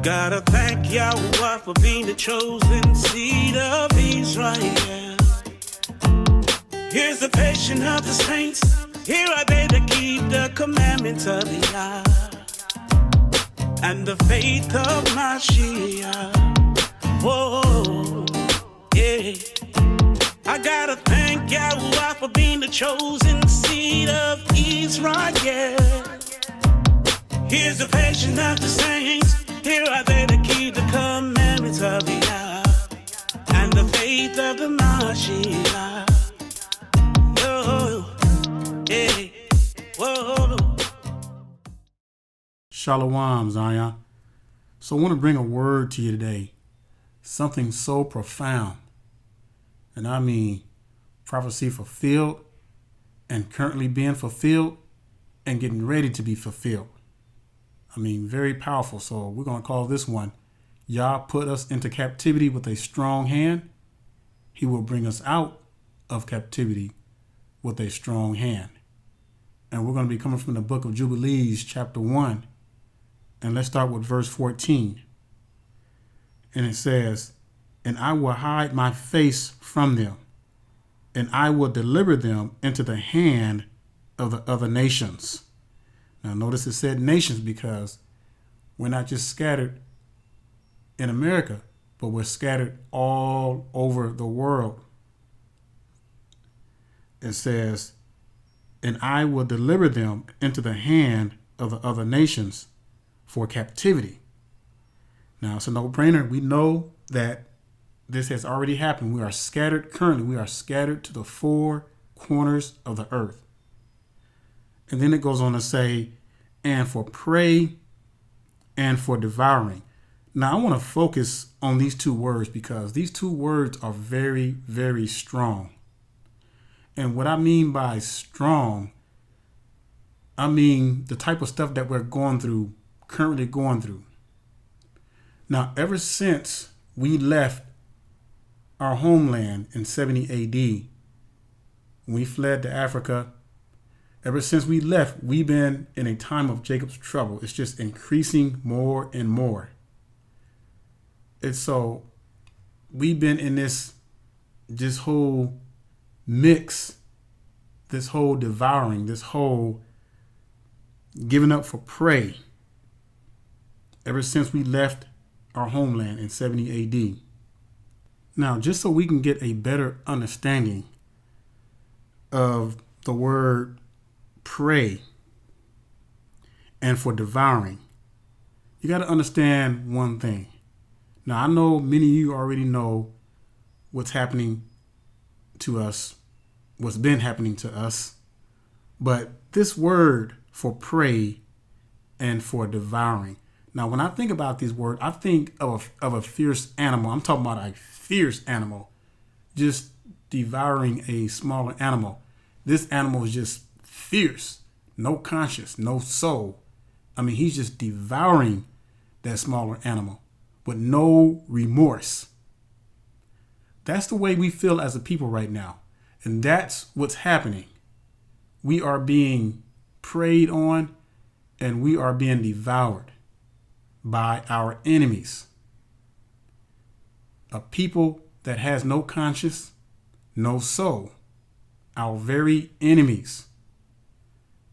Gotta thank Yahowah for being the chosen seed of Israel. Here's the patience of the saints. Here are they that keep the commandments of Yah and the faith of Mashiach. Whoa, yeah. I gotta thank Yahowah for being the chosen seed of Israel. Here's the patience of the saints. Here are they that keep the commandments of Yah and the faith of the Mashiach. Yo, yeah, whoa. Shalom, Zion. So I want to bring a word to you today. Something so profound. And I mean prophecy fulfilled and currently being fulfilled and getting ready to be fulfilled. I mean, very powerful. So we're going to call this one, Yah put us into captivity with a strong hand. He will bring us out of captivity with a strong hand. And we're going to be coming from the book of Jubilees, chapter 1. And let's start with verse 14. And it says, and I will hide my face from them, and I will deliver them into the hand of the other nations. Now notice it said nations because we're not just scattered in America, but we're scattered all over the world. It says, and I will deliver them into the hand of the other nations for captivity. Now it's a no-brainer. We know that this has already happened. We are scattered currently. We are scattered to the four corners of the earth. And then it goes on to say, and for prey and for devouring. Now I want to focus on these two words because these two words are very, very strong. And what I mean by strong, I mean the type of stuff that we're going through, currently going through. Now, ever since we left our homeland in 70 AD, when we fled to Africa, ever since we left, we've been in a time of Jacob's trouble. It's just increasing more and more. And so we've been in this whole mix, this whole devouring, this whole giving up for prey ever since we left our homeland in 70 AD. Now, just so we can get a better understanding of the word prey and for devouring, you got to understand one thing. Now, I know many of you already know what's happening to us, what's been happening to us, but this word for prey and for devouring. Now, when I think about these words, I think of a fierce animal. I'm talking about a fierce animal just devouring a smaller animal. This animal is just fierce, no conscience, no soul. I mean, he's just devouring that smaller animal with no remorse. That's the way we feel as a people right now. And that's what's happening. We are being preyed on and we are being devoured by our enemies. A people that has no conscience, no soul. Our very enemies.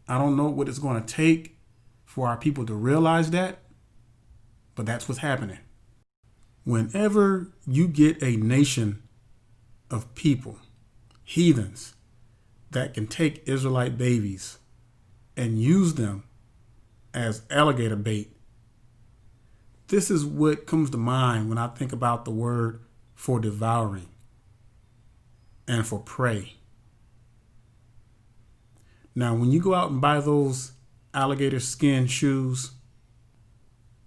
I don't know what it's going to take for our people to realize that, but that's what's happening. Whenever you get a nation of people, heathens, that can take Israelite babies and use them as alligator bait, this is what comes to mind when I think about the word for devouring and for prey. Now, when you go out and buy those alligator skin shoes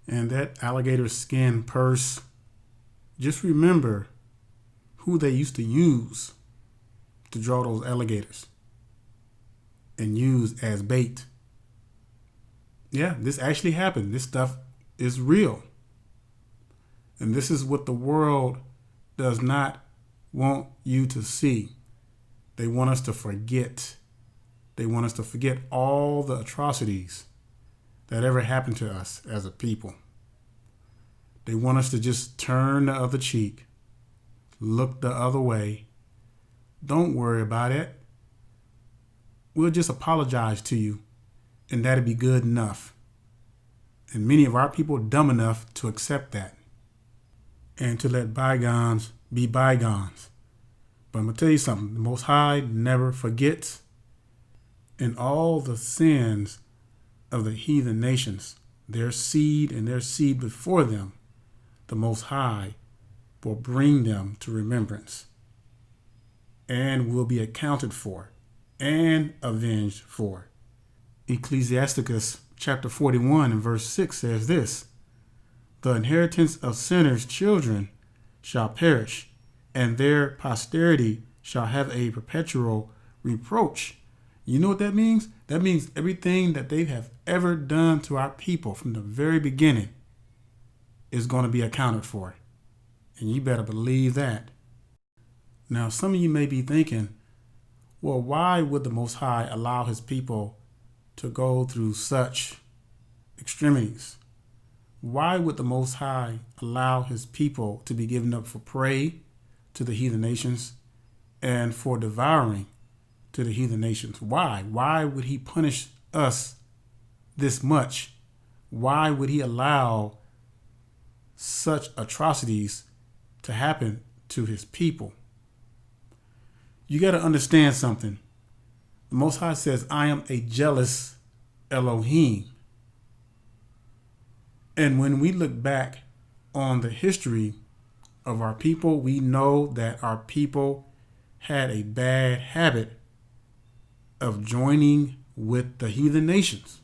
and that alligator skin purse, just remember who they used to use to draw those alligators and use as bait. Yeah, this actually happened. This stuff is real. And this is what the world does not want you to see. They want us to forget. They want us to forget all the atrocities that ever happened to us as a people. They want us to just turn the other cheek, look the other way. Don't worry about it. We'll just apologize to you, and that'll be good enough. And many of our people are dumb enough to accept that and to let bygones be bygones. But I'm going to tell you something. The Most High never forgets. And all the sins of the heathen nations, their seed and their seed before them, the Most High will bring them to remembrance and will be accounted for and avenged for. Ecclesiasticus chapter 41 and verse 6 says this: the inheritance of sinners' children shall perish, and their posterity shall have a perpetual reproach. You know what that means? That means everything that they have ever done to our people from the very beginning is going to be accounted for. And you better believe that. Now, some of you may be thinking, well, why would the Most High allow his people to go through such extremities? Why would the Most High allow his people to be given up for prey to the heathen nations and for devouring to the heathen nations? Why? Why would he punish us this much? Why would he allow such atrocities to happen to his people? You got to understand something. The Most High says, I am a jealous Elohim. And when we look back on the history of our people, we know that our people had a bad habit of joining with the heathen nations.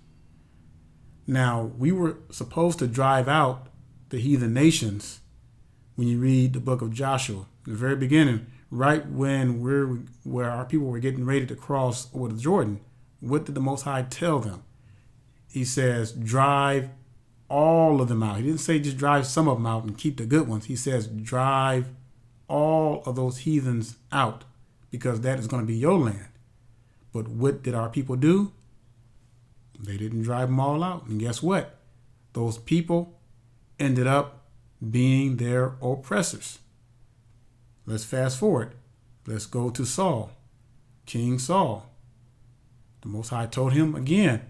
Now, we were supposed to drive out the heathen nations when you read the book of Joshua, in the very beginning, right when where our people were getting ready to cross over the Jordan. What did the Most High tell them? He says, drive all of them out. He didn't say just drive some of them out and keep the good ones. He says, drive all of those heathens out, because that is going to be your land. But what did our people do? They didn't drive them all out. And guess what? Those people ended up being their oppressors. Let's fast forward. Let's go to Saul, King Saul. The Most High told him again,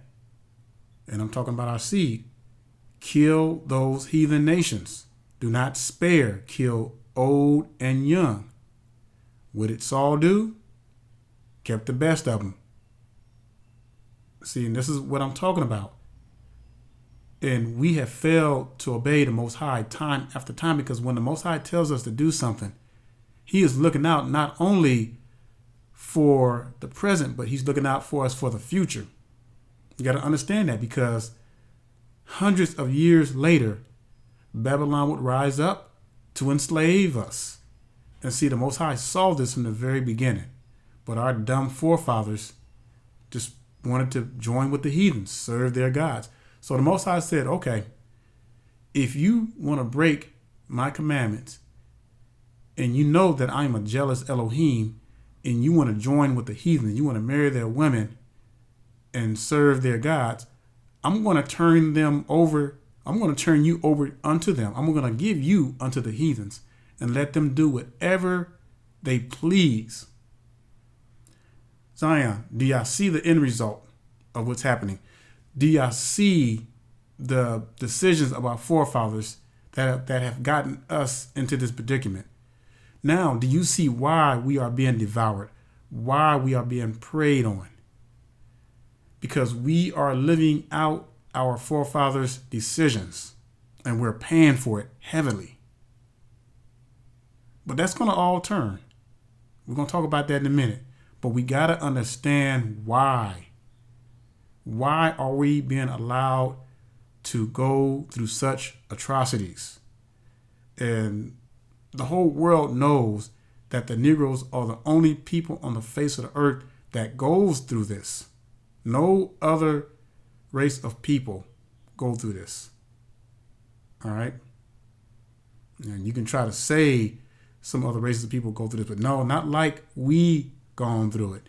and I'm talking about our seed, kill those heathen nations. Do not spare. Kill old and young. What did Saul do? Kept the best of them. See, and this is what I'm talking about. And we have failed to obey the Most High time after time, because when the Most High tells us to do something, he is looking out not only for the present, but he's looking out for us for the future. You got to understand that, because hundreds of years later, Babylon would rise up to enslave us. And see, the Most High saw this from the very beginning. But our dumb forefathers just wanted to join with the heathens, serve their gods. So the Most High said, okay, if you want to break my commandments, and you know that I am a jealous Elohim, and you want to join with the heathen, you want to marry their women and serve their gods, I'm going to turn them over. I'm going to turn you over unto them. I'm going to give you unto the heathens and let them do whatever they please. Zion, do y'all see the end result of what's happening? Do y'all see the decisions of our forefathers that have gotten us into this predicament? Now, do you see why we are being devoured? Why we are being preyed on? Because we are living out our forefathers' decisions, and we're paying for it heavily. But that's going to all turn. We're going to talk about that in a minute. But we got to understand why. Why are we being allowed to go through such atrocities? And the whole world knows that the Negroes are the only people on the face of the earth that goes through this. No other race of people go through this. All right? And you can try to say some other races of people go through this, but no, not like we gone through it.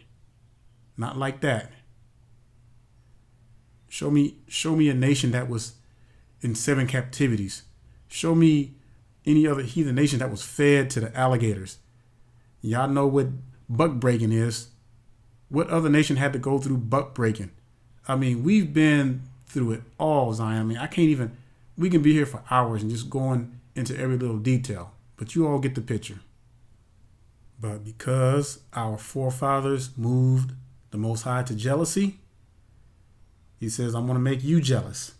Not like that. Show me a nation that was in 7 captivities. Show me any other heathen nation that was fed to the alligators. Y'all know what buck breaking is. What other nation had to go through buck breaking? I mean, we've been through it all, Zion. I mean, I can't even, we can be here for hours and just going into every little detail, but you all get the picture. But because our forefathers moved the Most High to jealousy, he says, I'm going to make you jealous.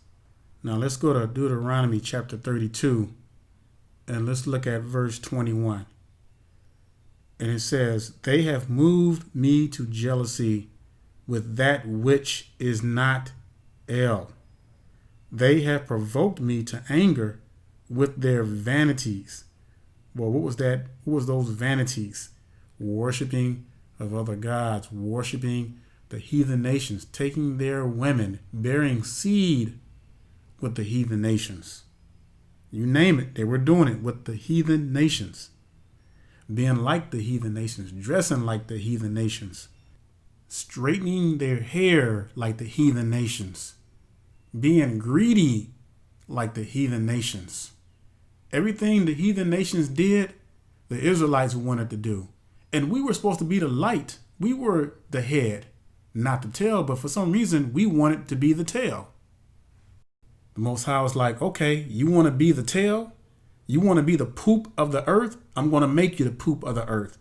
Now let's go to Deuteronomy chapter 32 and let's look at verse 21. And it says, they have moved me to jealousy with that which is not El. They have provoked me to anger with their vanities. Well, what was that? What was those vanities? Worshipping of other gods, worshipping the heathen nations, taking their women, bearing seed with the heathen nations. You name it, they were doing it with the heathen nations. Being like the heathen nations, dressing like the heathen nations, straightening their hair like the heathen nations, being greedy like the heathen nations. Everything the heathen nations did, the Israelites wanted to do. And we were supposed to be the light. We were the head, not the tail, but for some reason we wanted to be the tail. The Most High was like, okay, you want to be the tail? You want to be the poop of the earth? I'm going to make you the poop of the earth.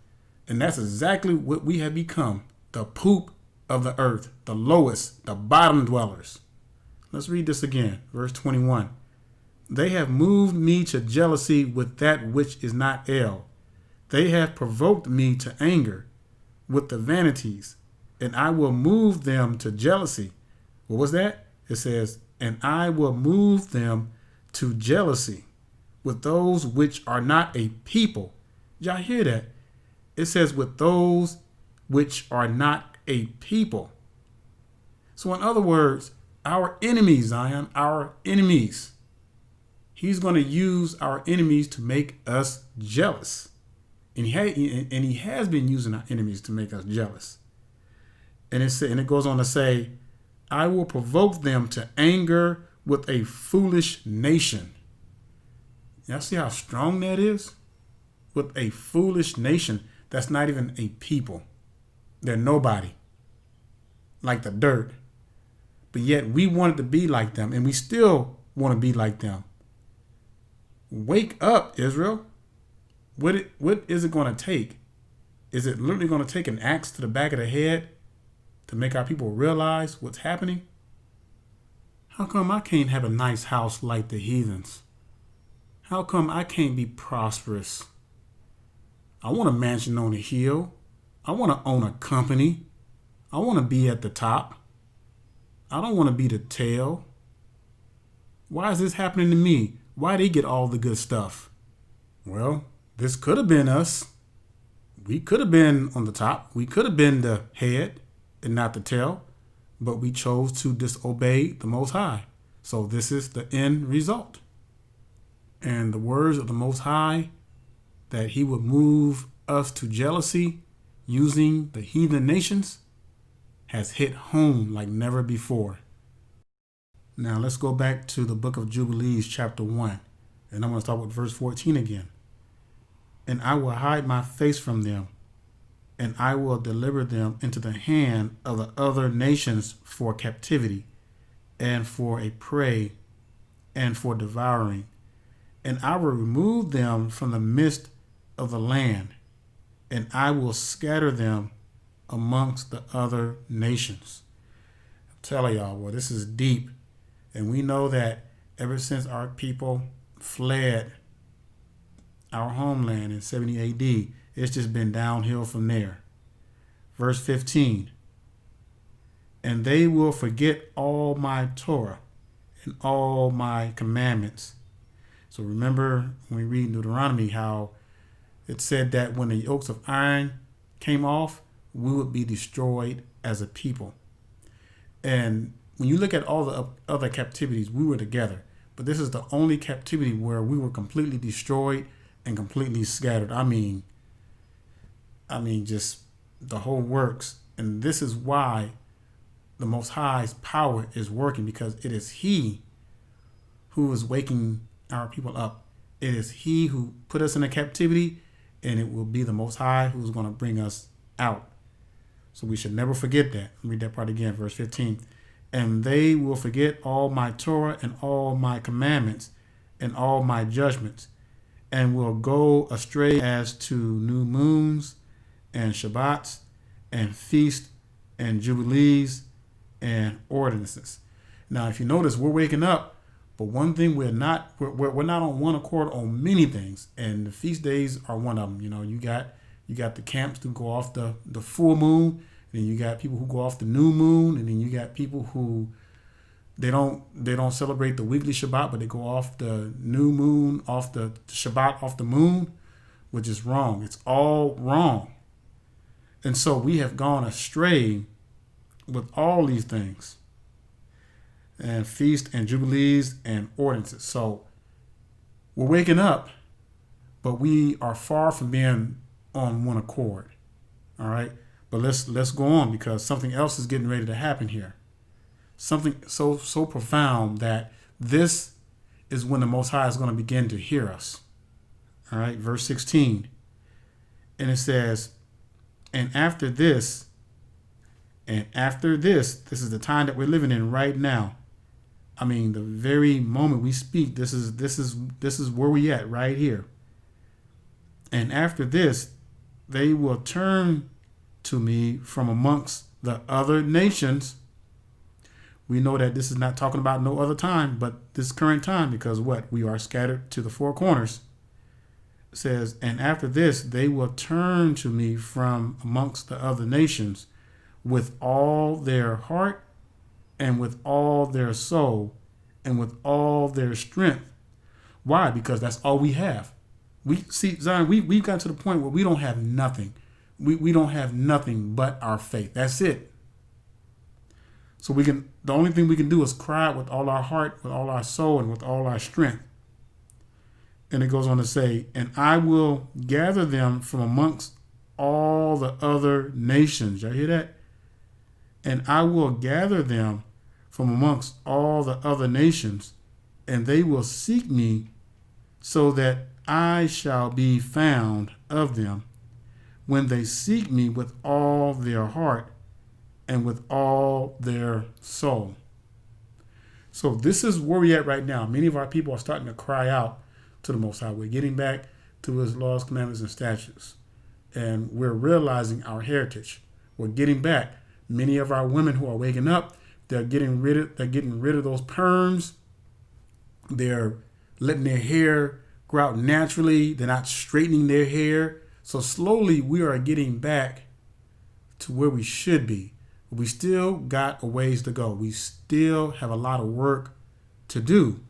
And that's exactly what we have become. The poop of the earth, the lowest, the bottom dwellers. Let's read this again. Verse 21. They have moved me to jealousy with that which is not El. They have provoked me to anger with the vanities, and I will move them to jealousy. What was that? It says, and I will move them to jealousy with those which are not a people. Y'all hear that? It says with those which are not a people. So in other words, our enemies, Zion, our enemies. He's going to use our enemies to make us jealous. And he has been using our enemies to make us jealous. And it goes on to say, I will provoke them to anger with a foolish nation. Y'all see how strong that is? With a foolish nation that's not even a people. They're nobody. Like the dirt. But yet we wanted to be like them, and we still want to be like them. Wake up, Israel. What is it going to take? Is it literally going to take an axe to the back of the head to make our people realize what's happening? How come I can't have a nice house like the heathens? How come I can't be prosperous? I want a mansion on a hill. I want to own a company. I want to be at the top. I don't want to be the tail. Why is this happening to me? Why they get all the good stuff? Well, this could have been us. We could have been on the top. We could have been the head and not the tail, but we chose to disobey the Most High. So this is the end result. And the words of the Most High, that he would move us to jealousy using the heathen nations, has hit home like never before. Now let's go back to the book of Jubilees, chapter 1. And I'm going to start with verse 14 again. And I will hide my face from them, and I will deliver them into the hand of the other nations for captivity, and for a prey, and for devouring. And I will remove them from the midst of the land, and I will scatter them amongst the other nations. I'm telling y'all, well, this is deep. And we know that ever since our people fled our homeland in 70 AD, it's just been downhill from there. Verse 15. And they will forget all my Torah and all my commandments. So remember when we read Deuteronomy how it said that when the yokes of iron came off, we would be destroyed as a people. And when you look at all the other captivities, we were together. But this is the only captivity where we were completely destroyed and completely scattered. I mean, just the whole works. And this is why the Most High's power is working, because it is he who is waking our people up It is he who put us in a captivity, and it will be the Most High who's going to bring us out. So we should never forget that. Read that part again, verse 15. And they will forget all my Torah and all my commandments and all my judgments, and will go astray as to new moons and Shabbats and feasts and jubilees and ordinances. Now, if you notice, we're waking up, but one thing we're not on one accord on many things, and the feast days are one of them. You know, you got the camps to go off the full moon, and then you got people who go off the new moon, and then you got people who they don't celebrate the weekly Shabbat, but they go off the new moon, off the Shabbat, off the moon, which is wrong. It's all wrong. And so we have gone astray with all these things, and feast and jubilees and ordinances. So we're waking up, but we are far from being on one accord. All right, but let's go on, because something else is getting ready to happen here. Something so profound that this is when the Most High is going to begin to hear us. All right, verse 16, and it says, and after this, this is the time that we're living in right now. I mean, the very moment we speak, this is where we at right here. And after this, they will turn to me from amongst the other nations. We know that this is not talking about no other time, but this current time, because what? We are scattered to the four corners. It says, and after this, they will turn to me from amongst the other nations with all their heart and with all their soul and with all their strength. Why? Because that's all we have. We see, Zion, we've gotten to the point where we don't have nothing. We don't have nothing but our faith. That's it. So the only thing we can do is cry with all our heart, with all our soul, and with all our strength. And it goes on to say, and I will gather them from amongst all the other nations. Y'all hear that? And I will gather them from amongst all the other nations, and they will seek me, so that I shall be found of them, when they seek me with all their heart and with all their soul. So this is where we're at right now. Many of our people are starting to cry out to the Most High. We're getting back to his laws, commandments, and statutes. And we're realizing our heritage. We're getting back. Many of our women who are waking up, they're getting rid of those perms. They're letting their hair grow out naturally. They're not straightening their hair. So slowly we are getting back to where we should be. We still got a ways to go. We still have a lot of work to do.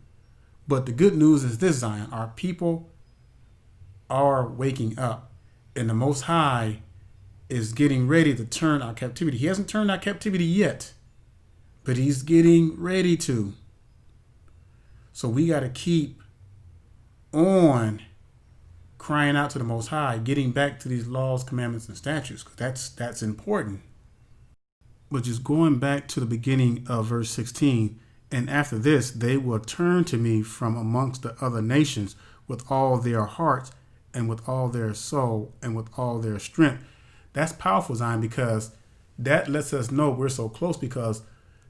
But the good news is this, Zion, our people are waking up, and the Most High is getting ready to turn our captivity. He hasn't turned our captivity yet, but he's getting ready to. So we got to keep on crying out to the Most High, getting back to these laws, commandments, and statutes, because that's important. But just going back to the beginning of verse 16, and after this, they will turn to me from amongst the other nations with all their hearts and with all their soul and with all their strength. That's powerful, Zion, because that lets us know we're so close, because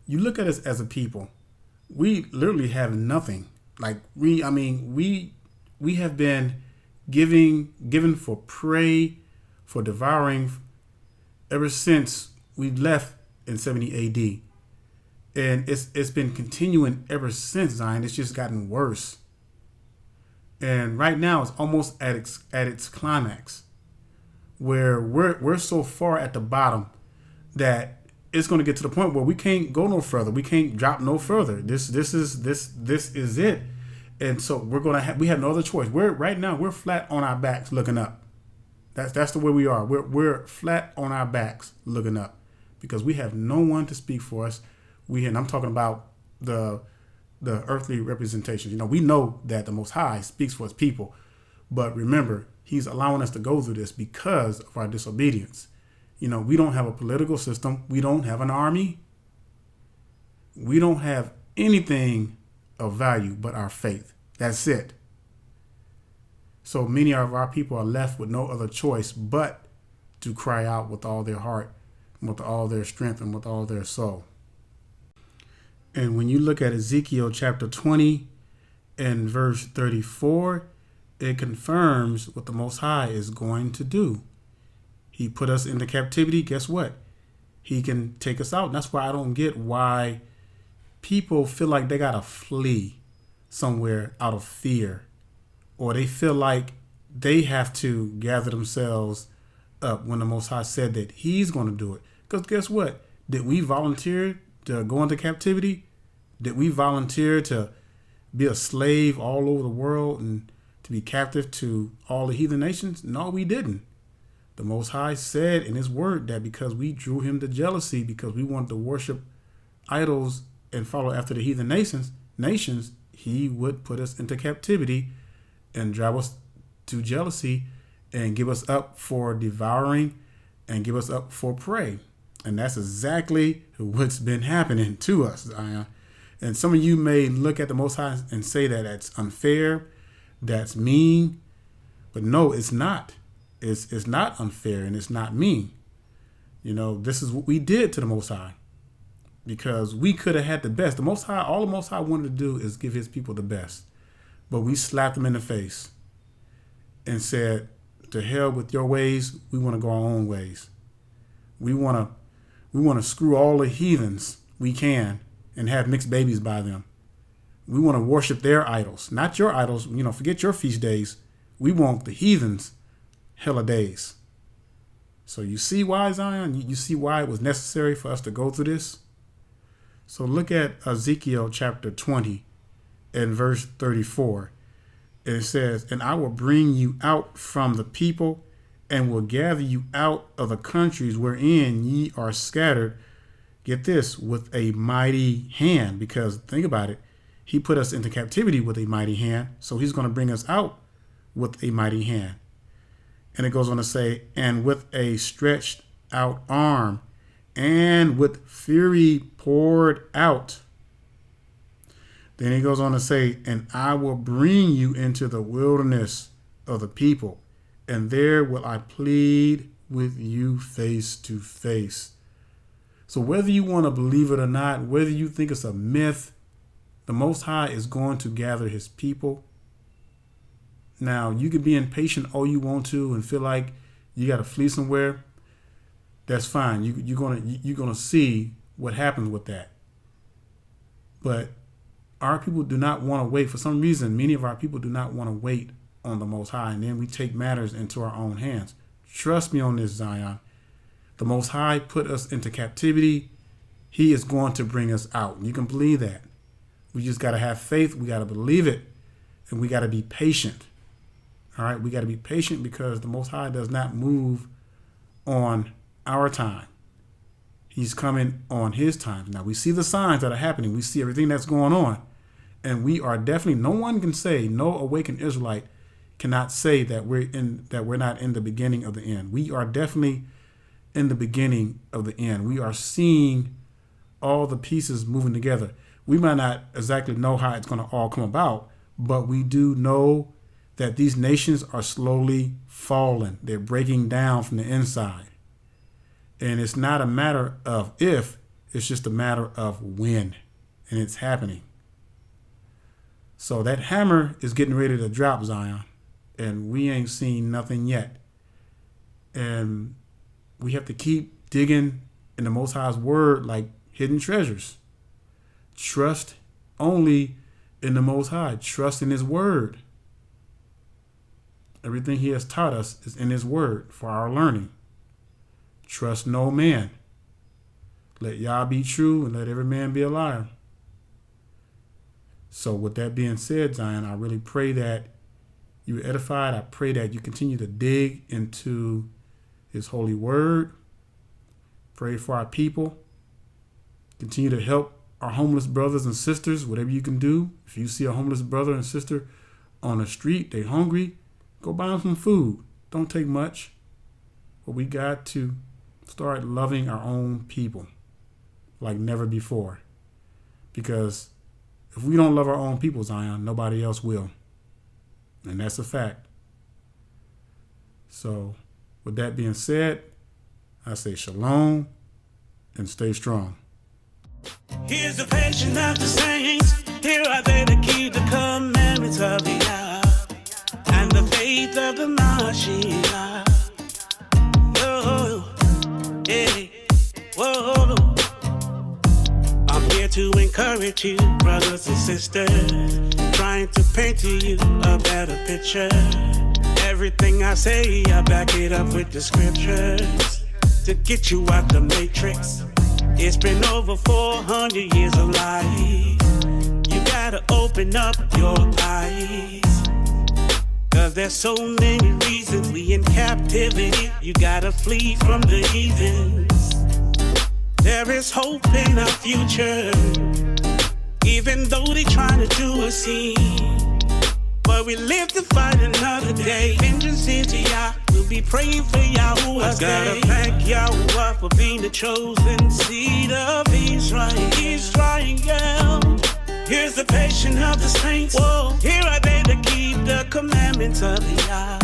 you look at us as a people, we literally have nothing. Like we have been given for prey, for devouring ever since we left in 70 AD. And it's been continuing ever since, Zion. It's just gotten worse. And right now it's almost at its climax, where we're so far at the bottom that it's going to get to the point where we can't go no further. We can't drop no further. This is it. And so we have no other choice. Right now we're flat on our backs looking up. That's the way we are. We're flat on our backs looking up, because we have no one to speak for us. And I'm talking about the earthly representations. We know that the Most High speaks for his people, but remember, he's allowing us to go through this because of our disobedience. We don't have a political system. We don't have an army. We don't have anything of value but our faith. That's it. So many of our people are left with no other choice but to cry out with all their heart, with all their strength, and with all their soul. And when you look at Ezekiel chapter 20 and verse 34, it confirms what the Most High is going to do. He put us into captivity. Guess what? He can take us out. And that's why I don't get why people feel like they got to flee somewhere out of fear, or they feel like they have to gather themselves up when the Most High said that He's going to do it. Because guess what? Did we volunteer to go into captivity? Did we volunteer to be a slave all over the world and to be captive to all the heathen nations? No, we didn't. The Most High said in His word that because we drew Him to jealousy, because we wanted to worship idols and follow after the heathen nations, He would put us into captivity and drive us to jealousy and give us up for devouring and give us up for prey. And that's exactly what's been happening to us, Zion. And some of you may look at the Most High and say that that's unfair, that's mean. But no, it's not. It's not unfair and it's not mean. You know, this is what we did to the Most High because we could have had the best. The Most High, all the Most High wanted to do is give His people the best. But we slapped Him in the face and said, to hell with your ways. We want to go our own ways. We want to screw all the heathens we can and have mixed babies by them. We want to worship their idols, not your idols. You know, forget your feast days. We want the heathens hella days. So you see why, Zion? You see why it was necessary for us to go through this? So look at Ezekiel chapter 20 and verse 34. And it says, and I will bring you out from the people and will gather you out of the countries wherein ye are scattered. Get this, with a mighty hand. Because think about it. He put us into captivity with a mighty hand. So He's going to bring us out with a mighty hand. And it goes on to say, and with a stretched out arm, and with fury poured out. Then he goes on to say, and I will bring you into the wilderness of the people, and there will I plead with you face to face. So whether you want to believe it or not, whether you think it's a myth, the Most High is going to gather His people. Now, you can be impatient all you want to and feel like you got to flee somewhere. That's fine. You're gonna see what happens with that. But our people do not want to wait. For some reason, many of our people do not want to wait on the Most High, and then we take matters into our own hands. Trust me on this, Zion. The Most High put us into captivity. He is going to bring us out. You can believe that. We just got to have faith. We got to believe it, and we got to be patient. All right, we got to be patient because the Most High does not move on our time. He's coming on His time. Now, we see the signs that are happening. We see everything that's going on. And we are definitely, no one can say, no awakened Israelite cannot say that we're not in the beginning of the end. We are definitely in the beginning of the end. We are seeing all the pieces moving together. We might not exactly know how it's going to all come about, but we do know that these nations are slowly falling. They're breaking down from the inside. And it's not a matter of if, it's just a matter of when. And it's happening. So that hammer is getting ready to drop, Zion. And we ain't seen nothing yet. And we have to keep digging in the Most High's word like hidden treasures. Trust only in the Most High. Trust in His word. Everything He has taught us is in His word for our learning. Trust no man. Let Yah be true and let every man be a liar. So with that being said, Zion, I really pray that you are edified. I pray that you continue to dig into His holy word. Pray for our people. Continue to help our homeless brothers and sisters, whatever you can do. If you see a homeless brother and sister on the street, they hungry, go buy them some food. Don't take much. But we got to start loving our own people like never before. Because if we don't love our own people, Zion, nobody else will. And that's a fact. So with that being said, I say shalom and stay strong. Here's the patient of the saints. Here are they to keep the commandments of the Yah and the faith of the Mashiach. Oh, yeah, whoa. I'm here to encourage you, brothers and sisters, trying to paint to you a better picture. Everything I say, I back it up with the scriptures to get you out the matrix. It's been over 400 years of life. You gotta open up your eyes, 'cause there's so many reasons we in captivity. You gotta flee from the heathens. There is hope in our future, even though they trying to do us in. But we live to fight another day. Vengeance is Yah. We'll be praying for Yahowah. I gotta thank Yahowah for being the chosen seed of Israel. Here's the patience of the saints. Whoa. Here are they to keep the commandments of the Yah,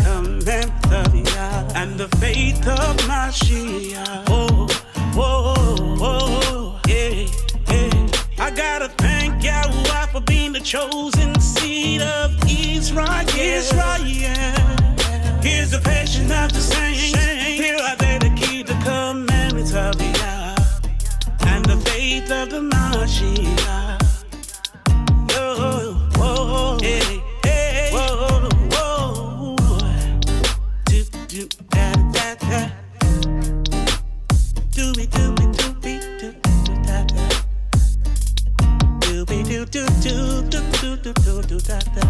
and the faith of Mashiach. Whoa, whoa, whoa, yeah, yeah. I gotta thank Yahowah for being the chosen seed of Israel. Here's the patience of the saints. Here are they to keep the commandments of the Yah and the faith of the Mashiach. Oh, whoa, hey, hey, whoa, whoa. Do, do, da, da, da. Do, be, do, be, do, be, do, do, da, da. Do, be, do, do, do, do, do, do, do, da, da.